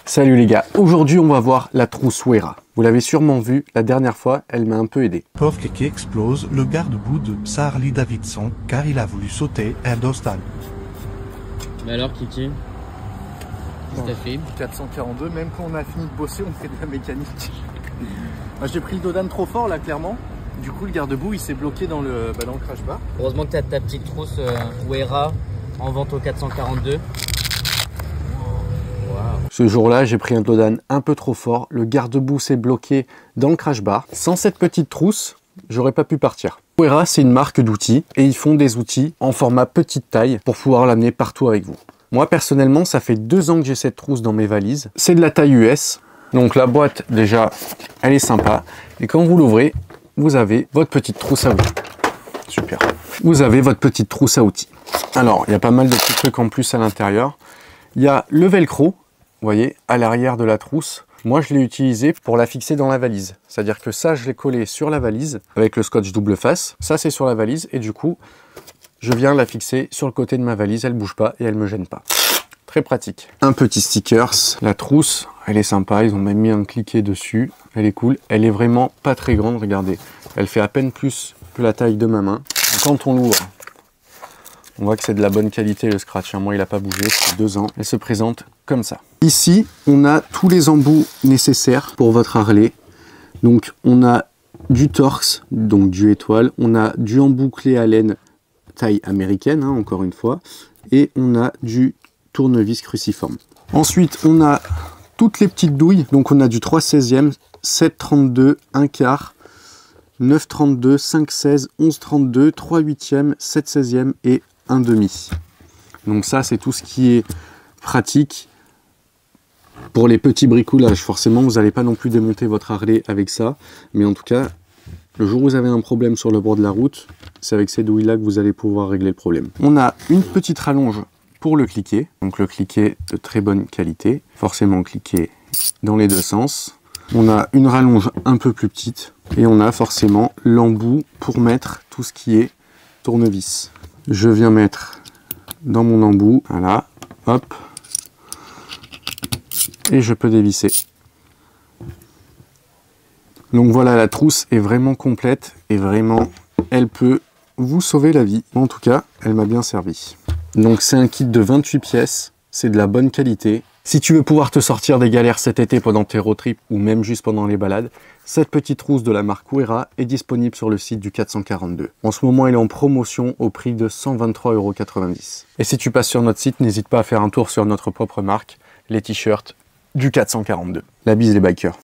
Salut les gars, aujourd'hui on va voir la trousse Wera. Vous l'avez sûrement vu, la dernière fois, elle m'a un peu aidé. Pauvre qui explose le garde-boue de Harley Davidson car il a voulu sauter un dostal. Mais alors Kiki, qu'est-ce que t'as fait? 442, même quand on a fini de bosser, on fait de la mécanique. Moi j'ai pris le dodan trop fort là clairement. Du coup le garde-boue il s'est bloqué dans le crash bar. Heureusement que t'as ta petite trousse Wera en vente au 442. Ce jour-là, j'ai pris un dodan un peu trop fort, le garde-boue s'est bloqué dans le crash bar. Sans cette petite trousse, j'aurais pas pu partir. Wera, c'est une marque d'outils et ils font des outils en format petite taille pour pouvoir l'amener partout avec vous. Moi, personnellement, ça fait 2 ans que j'ai cette trousse dans mes valises. C'est de la taille US, donc la boîte, déjà, elle est sympa. Et quand vous l'ouvrez, vous avez votre petite trousse à outils. Super. Vous avez votre petite trousse à outils. Alors, il y a pas mal de petits trucs en plus à l'intérieur. Il y a le velcro. Vous voyez, à l'arrière de la trousse, moi je l'ai utilisé pour la fixer dans la valise. C'est-à-dire que ça, je l'ai collé sur la valise avec le scotch double face. Ça, c'est sur la valise et du coup, je viens la fixer sur le côté de ma valise. Elle bouge pas et elle me gêne pas. Très pratique. Un petit stickers. La trousse, elle est sympa. Ils ont même mis un cliquet dessus. Elle est cool. Elle est vraiment pas très grande. Regardez, elle fait à peine plus que la taille de ma main. Quand on l'ouvre, on voit que c'est de la bonne qualité le scratch. Moi, il n'a pas bougé, c'est 2 ans. Elle se présente comme ça. Ici, on a tous les embouts nécessaires pour votre Harley. Donc, on a du Torx, donc du étoile. On a du embout clé à laine taille américaine, encore une fois. Et on a du tournevis cruciforme. Ensuite, on a toutes les petites douilles. Donc, on a du 3/16e, 7/32, 1/4, 9/32, 5/16, 11/32, 3/8e, 7/16e et 1/2. Donc ça, c'est tout ce qui est pratique pour les petits bricolages. Forcément, vous n'allez pas non plus démonter votre Harley avec ça. Mais en tout cas, le jour où vous avez un problème sur le bord de la route, c'est avec ces douilles-là que vous allez pouvoir régler le problème. On a une petite rallonge pour le cliquet. Donc le cliquet de très bonne qualité. Forcément cliquet dans les 2 sens. On a une rallonge un peu plus petite. Et on a forcément l'embout pour mettre tout ce qui est tournevis. Je viens mettre dans mon embout, voilà, hop, et je peux dévisser. Donc voilà, la trousse est vraiment complète et vraiment, elle peut vous sauver la vie. En tout cas, elle m'a bien servi. Donc c'est un kit de 28 pièces, c'est de la bonne qualité. Si tu veux pouvoir te sortir des galères cet été pendant tes road trips ou même juste pendant les balades, cette petite trousse de la marque Wera est disponible sur le site du 442. En ce moment, elle est en promotion au prix de 123,90 €. Et si tu passes sur notre site, n'hésite pas à faire un tour sur notre propre marque, les t-shirts du 442. La bise les bikers.